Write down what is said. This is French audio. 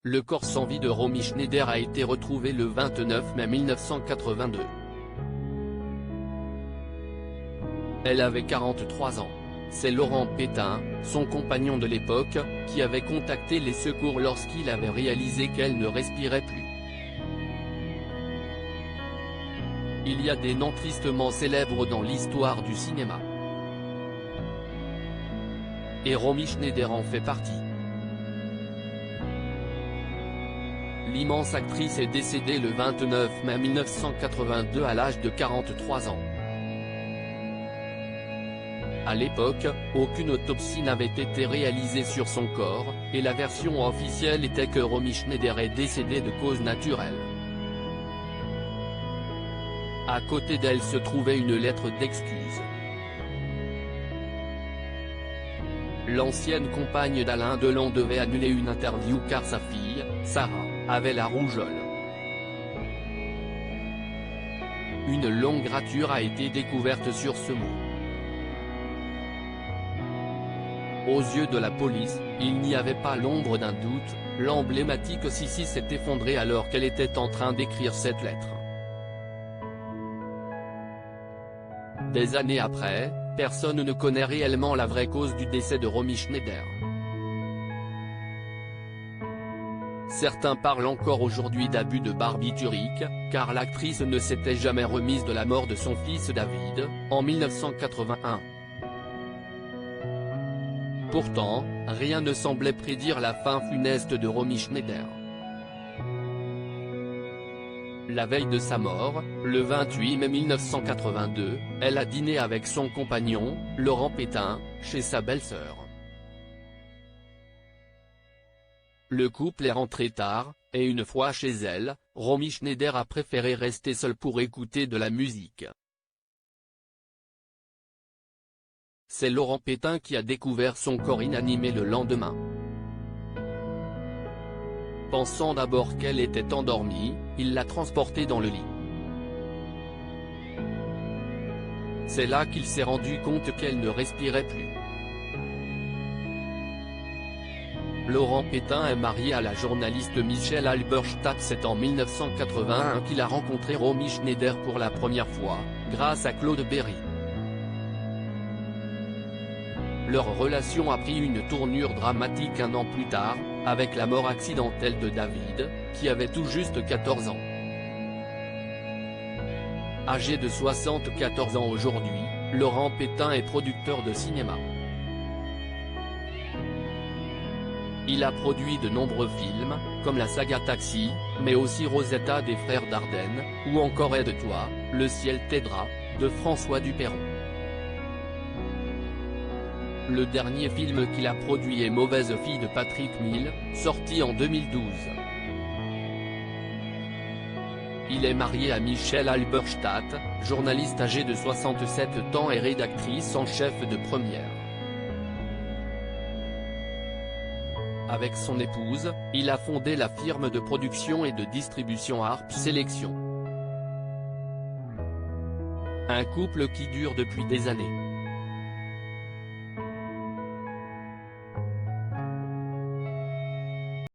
Le corps sans vie de Romy Schneider a été retrouvé le 29 mai 1982. Elle avait 43 ans. C'est Laurent Pétain, son compagnon de l'époque, qui avait contacté les secours lorsqu'il avait réalisé qu'elle ne respirait plus. Il y a des noms tristement célèbres dans l'histoire du cinéma. Et Romy Schneider en fait partie. L'immense actrice est décédée le 29 mai 1982 à l'âge de 43 ans. À l'époque, aucune autopsie n'avait été réalisée sur son corps, et la version officielle était que Romy Schneider est décédée de cause naturelle. À côté d'elle se trouvait une lettre d'excuse. L'ancienne compagne d'Alain Delon devait annuler une interview car sa fille, Sarah, avait la rougeole. Une longue rature a été découverte sur ce mot. Aux yeux de la police, il n'y avait pas l'ombre d'un doute, l'emblématique Sissi s'est effondrée alors qu'elle était en train d'écrire cette lettre. Des années après, personne ne connaît réellement la vraie cause du décès de Romy Schneider. Certains parlent encore aujourd'hui d'abus de barbiturique, car l'actrice ne s'était jamais remise de la mort de son fils David, en 1981. Pourtant, rien ne semblait prédire la fin funeste de Romy Schneider. La veille de sa mort, le 28 mai 1982, elle a dîné avec son compagnon, Laurent Pétain, chez sa belle-sœur. Le couple est rentré tard, et une fois chez elle, Romy Schneider a préféré rester seule pour écouter de la musique. C'est Laurent Pétain qui a découvert son corps inanimé le lendemain. Pensant d'abord qu'elle était endormie, il l'a transportée dans le lit. C'est là qu'il s'est rendu compte qu'elle ne respirait plus. Laurent Pétain est marié à la journaliste Michèle Halberstadt. C'est en 1981 qu'il a rencontré Romy Schneider pour la première fois, grâce à Claude Berry. Leur relation a pris une tournure dramatique un an plus tard, avec la mort accidentelle de David, qui avait tout juste 14 ans. Âgé de 74 ans aujourd'hui, Laurent Pétain est producteur de cinéma. Il a produit de nombreux films, comme la saga Taxi, mais aussi Rosetta des frères Dardenne, ou encore Aide-toi, Le ciel t'aidera, de François Dupeyron. Le dernier film qu'il a produit est Mauvaise fille de Patrick Mille, sorti en 2012. Il est marié à Michèle Halberstadt, journaliste âgée de 67 ans et rédactrice en chef de Première. Avec son épouse, il a fondé la firme de production et de distribution Harp Sélection. Un couple qui dure depuis des années.